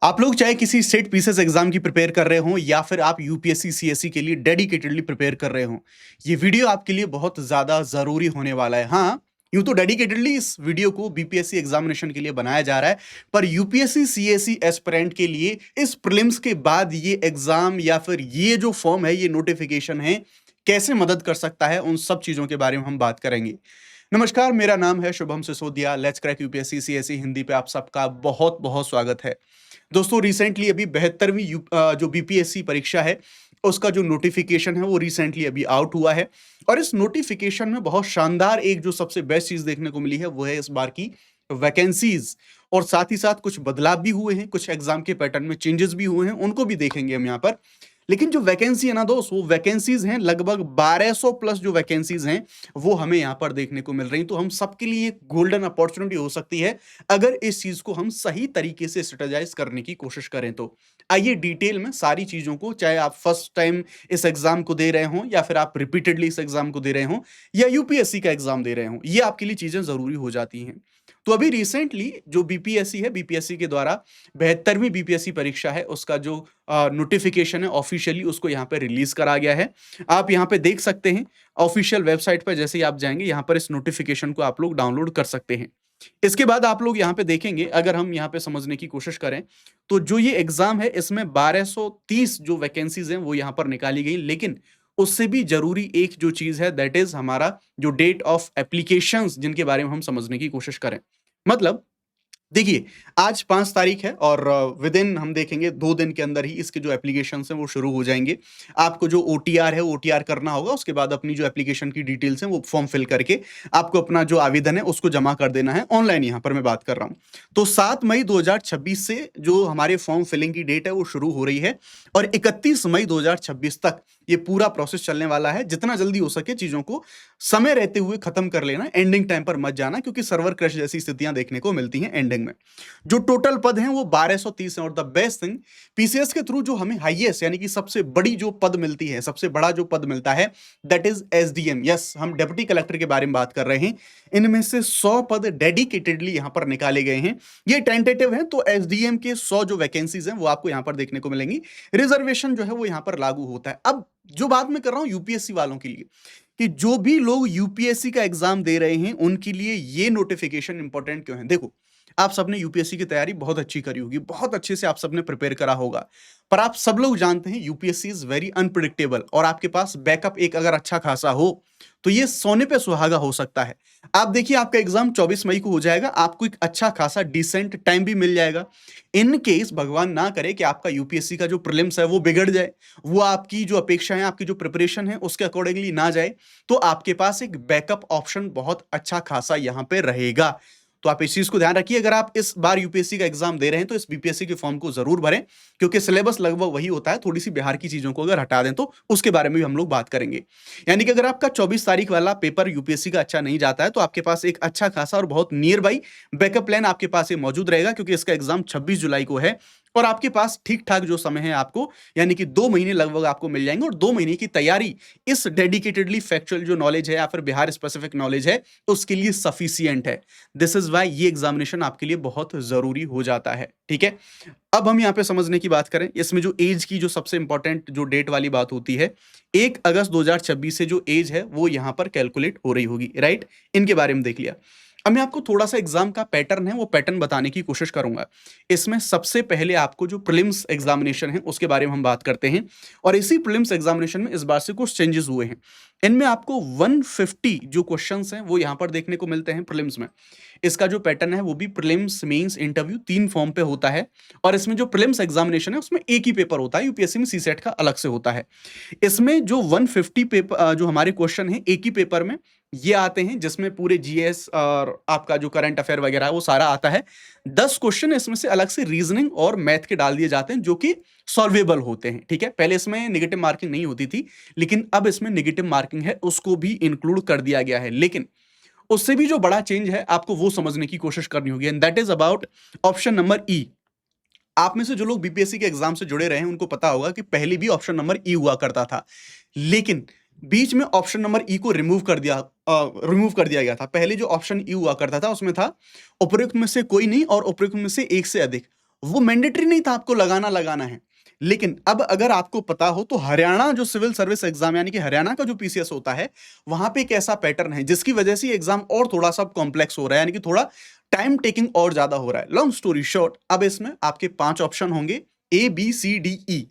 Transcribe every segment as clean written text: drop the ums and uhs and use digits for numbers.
आप लोग चाहे किसी स्टेट पीसीएस एग्जाम की प्रिपेयर कर रहे हो या फिर आप यूपीएससी सीएससी के लिए डेडिकेटेडली प्रिपेयर कर रहे हो, ये वीडियो आपके लिए बहुत ज्यादा जरूरी होने वाला है। हाँ, यूं तो डेडिकेटेडली इस वीडियो को बीपीएससी एग्जामिनेशन के लिए बनाया जा रहा है, पर यूपीएससी सीएससी एस्पिरेंट के लिए इस प्रीलिम्स के बाद ये एग्जाम या फिर ये जो फॉर्म है, ये नोटिफिकेशन है, कैसे मदद कर सकता है, उन सब चीजों के बारे में हम बात करेंगे। नमस्कार, मेरा नाम है Shubham Sisodia. Let's crack UPSC CSC Hindi पे आप सबका बहुत बहुत स्वागत है। दोस्तों, रिसेंटली अभी 72वीं जो बीपीएससी परीक्षा है, उसका जो नोटिफिकेशन है वो रिसेंटली अभी आउट हुआ है। और इस नोटिफिकेशन में बहुत शानदार एक जो सबसे बेस्ट चीज देखने को मिली है वो है इस बार की वैकेंसीज। और साथ ही साथ कुछ बदलाव भी हुए हैं, कुछ एग्जाम के पैटर्न में चेंजेस भी हुए हैं, उनको भी देखेंगे हम यहाँ पर। लेकिन जो वैकेंसी है ना दोस्त, वो वैकेंसीज हैं लगभग 1200 प्लस जो वैकेंसीज हैं वो हमें यहाँ पर देखने को मिल रही। तो हम सबके लिए एक गोल्डन अपॉर्चुनिटी हो सकती है अगर इस चीज को हम सही तरीके से स्ट्रेटेजाइज करने की कोशिश करें तो। आइए डिटेल में सारी चीजों को, चाहे आप फर्स्ट टाइम इस एग्जाम को दे रहे हो या फिर आप रिपीटेडली इस एग्जाम को दे रहे हो या यूपीएससी का एग्जाम दे रहे हो, ये आपके लिए चीजें जरूरी हो जाती हैं। तो अभी रिसेंटली जो बीपीएससी है, बीपीएससी के द्वारा 72वीं बीपीएससी परीक्षा है, उसका जो नोटिफिकेशन है ऑफिशियली उसको यहाँ पे रिलीज करा गया है। आप यहाँ पे देख सकते हैं ऑफिशियल वेबसाइट पर, जैसे ही आप जाएंगे यहाँ पर इस नोटिफिकेशन को आप लोग डाउनलोड कर सकते हैं। इसके बाद आप लोग यहाँ पे देखेंगे, अगर हम यहाँ पे समझने की कोशिश करें तो जो ये एग्जाम है इसमें 1230 जो वैकेंसीज हैं वो यहाँ पर निकाली गई। लेकिन उससे भी जरूरी एक जो चीज है, दैट इज हमारा जो डेट ऑफ एप्लीकेशंस, जिनके बारे में हम समझने की कोशिश करें। मतलब देखिए, आज 5 तारीख है और विद इन हम देखेंगे 2 दिन के अंदर ही इसके जो एप्लीकेशंस हैं वो शुरू हो जाएंगे। आपको जो ओटीआर है, ओटीआर करना होगा। उसके बाद अपनी जो एप्लीकेशन की डिटेल्स हैं वो फॉर्म फिल करके आपको अपना जो आवेदन है उसको जमा कर देना है। ऑनलाइन यहाँ पर मैं बात कर रहा हूँ। तो 7 मई 2026 से जो हमारे फॉर्म फिलिंग की डेट है वो शुरू हो रही है और 31 मई 2026 तक ये पूरा प्रोसेस चलने वाला है। जितना जल्दी हो सके चीजों को समय रहते हुए खत्म कर लेना, एंडिंग टाइम पर मत जाना, क्योंकि सर्वर क्रैश जैसी स्थितियां देखने को मिलती हैं एंडिंग में। जो टोटल पद हैं वो 1230 हैं। और द बेस्ट थिंग, पीसीएस के थ्रू जो हमें हाईएस्ट यानी कि सबसे बड़ी जो पद मिलती है, सबसे बड़ा जो पद मिलता है, दैट इज एसडीएम। यस, हम डिप्टी कलेक्टर के बारे में बात कर रहे हैं। इनमें से 100 पद डेडिकेटेडली यहां पर निकाले गए हैं। ये टेंटेटिव है, तो एसडीएम के 100 जो वैकेंसीज हैं वो आपको यहां पर देखने को मिलेंगी। रिजर्वेशन जो है वो यहां पर लागू होता है। अब जो बात मैं कर रहा हूं यूपीएससी वालों के लिए, कि जो भी लोग यूपीएससी का एग्जाम दे रहे हैं उनके लिए ये नोटिफिकेशन इंपॉर्टेंट क्यों है। देखो, आप सबने यूपीएससी की तैयारी बहुत अच्छी करी होगी, बहुत अच्छे से आप सबने प्रिपेयर करा होगा, पर आप सब लोग जानते हैं यूपीएससी इज वेरी अनप्रिडिक्टेबल। और आपके पास बैकअप एक अगर अच्छा खासा हो तो ये सोने पे सुहागा हो सकता है। आप देखिए, आपका एग्जाम 24 मई को हो जाएगा, आपको एक अच्छा खासा डिसेंट टाइम भी मिल जाएगा। इन केस भगवान ना करे कि आपका यूपीएससी का जो प्रीलिम्स है वो बिगड़ जाए, वो आपकी जो अपेक्षा है, आपकी जो प्रिपरेशन है उसके अकॉर्डिंगली ना जाए, तो आपके पास एक बैकअप ऑप्शन बहुत अच्छा खासा यहां पे रहेगा। तो आप इस चीज को ध्यान रखिए। अगर आप इस बार यूपीएससी का एग्जाम दे रहे हैं तो इस बीपीएससी के फॉर्म को जरूर भरें, क्योंकि सिलेबस लगभग वही होता है। थोड़ी सी बिहार की चीजों को अगर हटा दें तो उसके बारे में भी हम लोग बात करेंगे। यानी कि अगर आपका 24 तारीख वाला पेपर यूपीएससी का अच्छा नहीं जाता है तो आपके पास एक अच्छा खासा और बहुत नियर बाई बैकअप प्लान आपके पास ये मौजूद रहेगा, क्योंकि इसका एग्जाम 26 जुलाई को है। और आपके पास ठीक ठाक जो समय है आपको, यानी कि 2 महीने लगभग आपको मिल जाएंगे। और 2 महीने की तैयारी इस डेडिकेटेडली फैक्चुअल जो नॉलेज है या फिर बिहार स्पेसिफिक नॉलेज है उसके लिए सफिशियंट है। दिस इज वाई ये एग्जामिनेशन आपके लिए बहुत जरूरी हो जाता है। ठीक है, अब हम यहां पे समझने की बात करें, इसमें जो एज की जो सबसे इंपॉर्टेंट जो डेट वाली बात होती है, 1 अगस्त 2026 से जो एज है वो यहां पर कैलकुलेट हो रही होगी। राइट, इनके बारे में देख लिया। अब मैं आपको थोड़ा सा एग्जाम का पैटर्न है वो पैटर्न बताने की कोशिश करूंगा। इसमें सबसे पहले आपको जो प्रीलिम्स एग्जामिनेशन है उसके बारे में हम बात करते हैं। और इसी प्रीलिम्स एग्जामिनेशन में इस बार से कुछ चेंजेस हुए हैं। इनमें आपको 150 जो क्वेश्चंस हैं वो यहां पर देखने को मिलते हैं प्रीलिम्स में। इसका जो पैटर्न है वो भी प्रीलिम्स, मेंस, इंटरव्यू 3 फॉर्म पे होता है। और इसमें जो प्रीलिम्स एग्जामिनेशन है उसमें एक ही पेपर होता है, यूपीएससी में सीसेट का अलग से होता है। इसमें जो 150 पेपर जो हमारे क्वेश्चन है एक ही पेपर में ये आते हैं, जिसमें पूरे जीएस और आपका जो करंट अफेयर वगैरह है वो सारा आता है। 10 क्वेश्चन इसमें से अलग से रीजनिंग और मैथ के डाल दिए जाते हैं जो कि सॉल्वेबल होते हैं। ठीक है, पहले इसमें नेगेटिव मार्किंग नहीं होती थी, लेकिन अब इसमें नेगेटिव मार्किंग है, उसको भी इंक्लूड कर दिया गया है। लेकिन उससे भी जो बड़ा चेंज है आपको वो समझने की कोशिश करनी होगी, and that is about option number ई। आप में से जो लोग बीपीएससी के एग्जाम से जुड़े रहे हैं उनको पता होगा कि पहले भी ऑप्शन नंबर ई हुआ करता था, लेकिन बीच में ऑप्शन नंबर ई को रिमूव कर दिया गया था। पहले जो ऑप्शन ई हुआ करता था उसमें था उपयुक्त में से कोई नहीं और उपयुक्त में से एक से अधिक। वो मैंडेटरी नहीं था आपको लगाना है। लेकिन अब अगर आपको पता हो तो हरियाणा जो सिविल सर्विस एग्जाम यानी कि हरियाणा का जो पीसीएस होता है, वहां पे एक ऐसा पैटर्न है जिसकी वजह से एग्जाम और थोड़ा सा कॉम्प्लेक्स हो रहा है, यानी कि थोड़ा टाइम टेकिंग और ज्यादा हो रहा है। लॉन्ग स्टोरी शॉर्ट, अब इसमें आपके 5 ऑप्शन होंगे, A B C D E।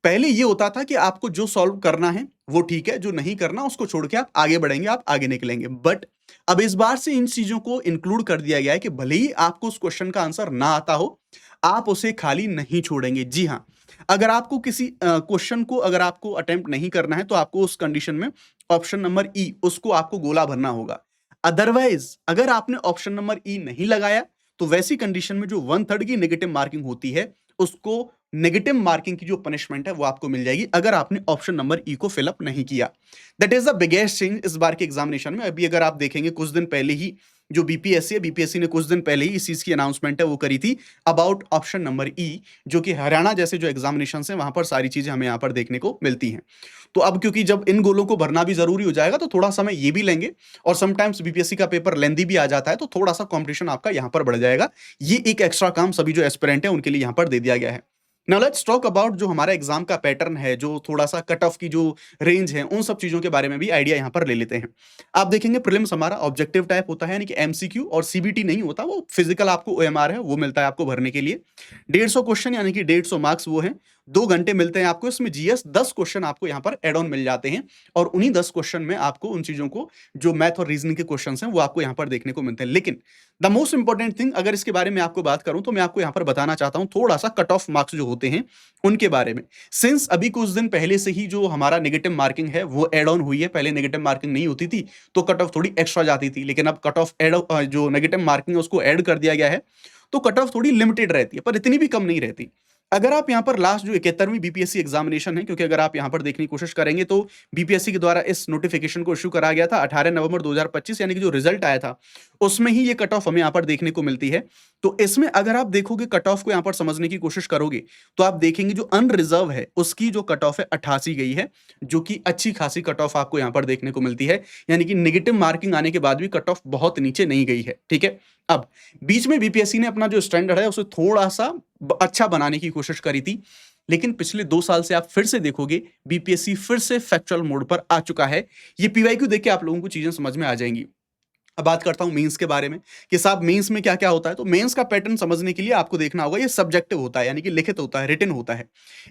पहले ये होता था कि आपको जो सॉल्व करना है वो ठीक है, जो नहीं करना उसको छोड़ के आप आगे बढ़ेंगे, आप आगे निकलेंगे। बट अब इस बार से इन चीजों को इंक्लूड कर दिया गया है कि भले ही आपको उस क्वेश्चन का आंसर ना आता हो, आप उसे खाली नहीं छोड़ेंगे। जी हाँ, अगर आपको किसी क्वेश्चन को अगर आपको अटेम्प्ट नहीं करना है तो आपको उस कंडीशन में ऑप्शन नंबर ई उसको आपको गोला भरना होगा। अदरवाइज अगर आपने ऑप्शन नंबर ई नहीं लगाया तो वैसी कंडीशन में जो 1/3 की नेगेटिव मार्किंग होती है, उसको नेगेटिव मार्किंग की जो पनिशमेंट है वो आपको मिल जाएगी अगर आपने ऑप्शन नंबर ई को फिलअप नहीं किया। That is the biggest change इस बार के एग्जामिनेशन में। अभी अगर आप देखेंगे कुछ दिन पहले ही जो बीपीएससी है, बीपीएससी ने कुछ दिन पहले ही इस चीज की अनाउंसमेंट है वो करी थी अबाउट ऑप्शन नंबर ई, जो कि हरियाणा जैसे जो एग्जामिनेशन है वहां पर सारी चीजें हमें यहां पर देखने को मिलती हैं। तो अब क्योंकि जब इन गोलों को भरना भी जरूरी हो जाएगा तो थोड़ा समय ये भी लेंगे, और समटाइम्स बीपीएससी का पेपर लेंदी भी आ जाता है, तो थोड़ा सा कॉम्पिटिशन आपका यहां पर बढ़ जाएगा। ये एक एक्स्ट्रा काम सभी जो एस्पिरेंट है उनके लिए यहां पर दे दिया गया है। नाउ लेट्स टॉक अबाउट जो हमारा एग्जाम का पैटर्न है, जो थोड़ा सा कट ऑफ की जो रेंज है, उन सब चीजों के बारे में भी आइडिया यहां पर ले लेते हैं। आप देखेंगे प्रीलिम्स हमारा ऑब्जेक्टिव टाइप होता है, यानी कि एमसीक्यू और सीबीटी नहीं होता, वो फिजिकल आपको ओएमआर है वो मिलता है आपको भरने के लिए। 150 क्वेश्चन यानी कि 150 मार्क्स वो है, 2 घंटे मिलते हैं आपको। इसमें जीएस 10 क्वेश्चन आपको यहां पर एड ऑन मिल जाते हैं, और उन्हीं 10 क्वेश्चन में आपको उन चीजों को जो मैथ और रीजनिंग के क्वेश्चन हैं वो आपको यहां पर देखने को मिलते हैं। लेकिन द मोस्ट इंपॉर्टेंट थिंग, अगर इसके बारे में आपको बात करूं तो मैं आपको यहां पर बताना चाहता हूं थोड़ा सा कट ऑफ मार्क्स जो होते हैं उनके बारे में। सिंस अभी कुछ दिन पहले से ही जो हमारा नेगेटिव मार्किंग है वो एड ऑन हुई है, पहले नेगेटिव मार्किंग नहीं होती थी तो कट ऑफ थोड़ी एक्स्ट्रा जाती थी, लेकिन अब कट ऑफ एड जो नेगेटिव मार्किंग है उसको ऐड कर दिया गया है, तो कट ऑफ थोड़ी लिमिटेड रहती है, पर इतनी भी कम नहीं रहती। अगर आप यहां पर लास्ट जो 71वीं बीपीएससी एग्जामिनेशन है, क्योंकि अगर आप यहां पर देखने की कोशिश करेंगे तो बीपीएससी के द्वारा इस नोटिफिकेशन को इश्यू करा गया था 18 नवंबर 2025, यानी कि जो रिजल्ट आया था उसमें ही ये कट ऑफ हमें यहां पर देखने को मिलती है। तो इसमें अगर आप देखोगे कट ऑफ को यहां पर समझने की कोशिश करोगे तो आप देखेंगे जो अनरिजर्व है उसकी जो कट ऑफ है 88 गई है, जो कि अच्छी खासी कट ऑफ आपको यहां पर देखने को मिलती है, यानी कि नेगेटिव मार्किंग आने के बाद भी कट ऑफ बहुत नीचे नहीं गई है। ठीक है, अब बीच में बीपीएससी ने अपना जो स्टैंडर्ड है उसे थोड़ा सा अच्छा बनाने की कोशिश करी थी, लेकिन पिछले 2 साल से आप फिर से देखोगे बीपीएससी फिर से फैक्चुअल मोड पर आ चुका है। ये पीवाईक्यू देख के आप लोगों को चीजें समझ में आ जाएंगी। अब बात करता हूं मेंस के बारे में कि साहब मेंस में क्या क्या होता है। तो मेंस का पैटर्न समझने के लिए आपको देखना होगा, ये सब्जेक्टिव होता है यानी कि लिखित होता है, रिटन होता है।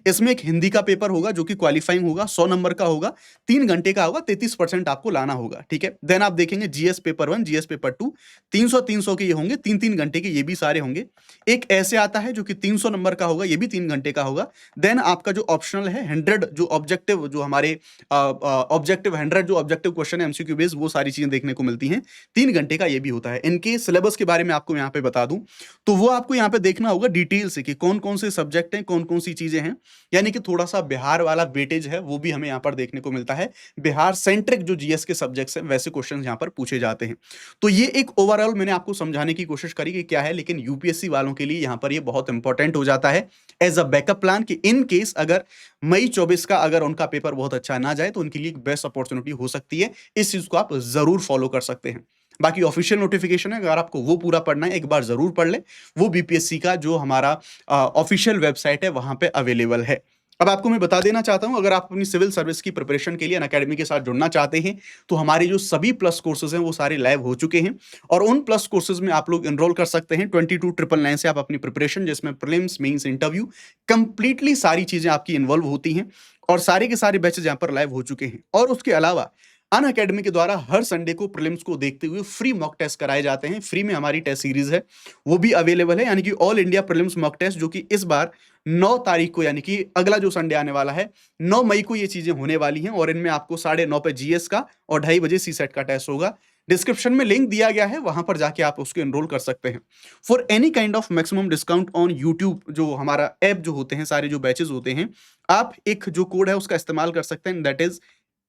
इसमें एक हिंदी का पेपर होगा जो कि क्वालिफाइंग होगा, 100 नंबर का होगा, 3 घंटे का होगा, 33% आपको लाना होगा। ठीक है, देन आप देखेंगे जीएस पेपर 1, जीएस पेपर 2, 300 के ये होंगे, 3-3 घंटे के ये भी सारे होंगे। एक ऐसे आता है जो कि 300 नंबर का होगा, ये भी 3 घंटे का होगा। देन आपका जो ऑप्शनल है 100, जो ऑब्जेक्टिव जो हमारे ऑब्जेक्टिव 100 जो ऑब्जेक्टिव क्वेश्चन है एमसीक्यू बेस्ड, वो सारी चीजें देखने को मिलती हैं। 3 घंटे का ये भी होता है। इनके सिलेबस के बारे में आपको यहाँ पे बता दूं तो वो आपको यहाँ पे देखना होगा डिटेल से कि कौन कौन से सब्जेक्ट हैं, कौन कौन सी चीजें हैं, यानी कि थोड़ा सा बिहार वाला वेटेज है वो भी हमें यहाँ पर देखने को मिलता है। बिहार सेंट्रिक जो जीएस के सब्जेक्ट्स हैं वैसे क्वेश्चन यहाँ पर पूछे जाते हैं। तो ये एक ओवरऑल मैंने आपको समझाने की कोशिश करी कि क्या है, लेकिन यूपीएससी वालों के लिए यहाँ पर ये बहुत इंपॉर्टेंट हो जाता है एज अ बैकअप प्लान कि इन केस अगर मई 24 का अगर उनका पेपर बहुत अच्छा ना जाए तो उनके लिए एक बेस्ट अपॉर्चुनिटी हो सकती है। इस चीज को आप जरूर फॉलो कर सकते हैं। बाकी ऑफिशियल नोटिफिकेशन है, अगर आपको वो पूरा पढ़ना है एक बार जरूर पढ़ ले। वो बीपीएससी का जो हमारा ऑफिशियल वेबसाइट है वहां पे अवेलेबल है। अब आपको मैं बता देना चाहता हूं, अगर आप अपनी सिविल सर्विस की प्रिपरेशन के लिए अनअकैडमी के साथ जुड़ना चाहते हैं तो हमारे जो सभी प्लस कोर्सेज हैं वो सारे लाइव हो चुके हैं, और उन प्लस कोर्सेज में आप लोग एनरोल कर सकते हैं 22,999 से। आप अपनी प्रिपरेशन जिसमें प्रीलिम्स, मेंस, इंटरव्यू कंप्लीटली सारी चीजें आपकी इन्वॉल्व होती हैं, और सारे के सारे बैचेज यहाँ पर लाइव हो चुके हैं। और उसके अलावा अनअकैडमी के द्वारा हर संडे को प्रीलिम्स को देखते हुए फ्री मॉक टेस्ट कराए जाते हैं। फ्री में हमारी टेस्ट सीरीज है वो भी अवेलेबल है, यानी कि all India prelims mock test, जो कि इस बार 9 तारीख को यानी कि अगला जो संडे आने वाला है 9 मई को ये चीजें होने वाली हैं, और इनमें आपको 9:30 पे जीएस का और 2:30 बजे सी सेट का टेस्ट होगा। डिस्क्रिप्शन में लिंक दिया गया है, वहां पर जाके आप उसको एनरोल कर सकते हैं। For any kind of maximum discount on YouTube, जो हमारा ऐप जो होते हैं, सारे जो बैचेस होते हैं, आप एक जो कोड है उसका इस्तेमाल कर सकते हैं, दैट इज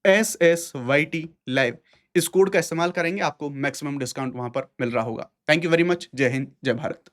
SSYT लाइव। इस कोड का इस्तेमाल करेंगे आपको मैक्सिमम डिस्काउंट वहां पर मिल रहा होगा। Thank you very much. जय हिंद, जय भारत।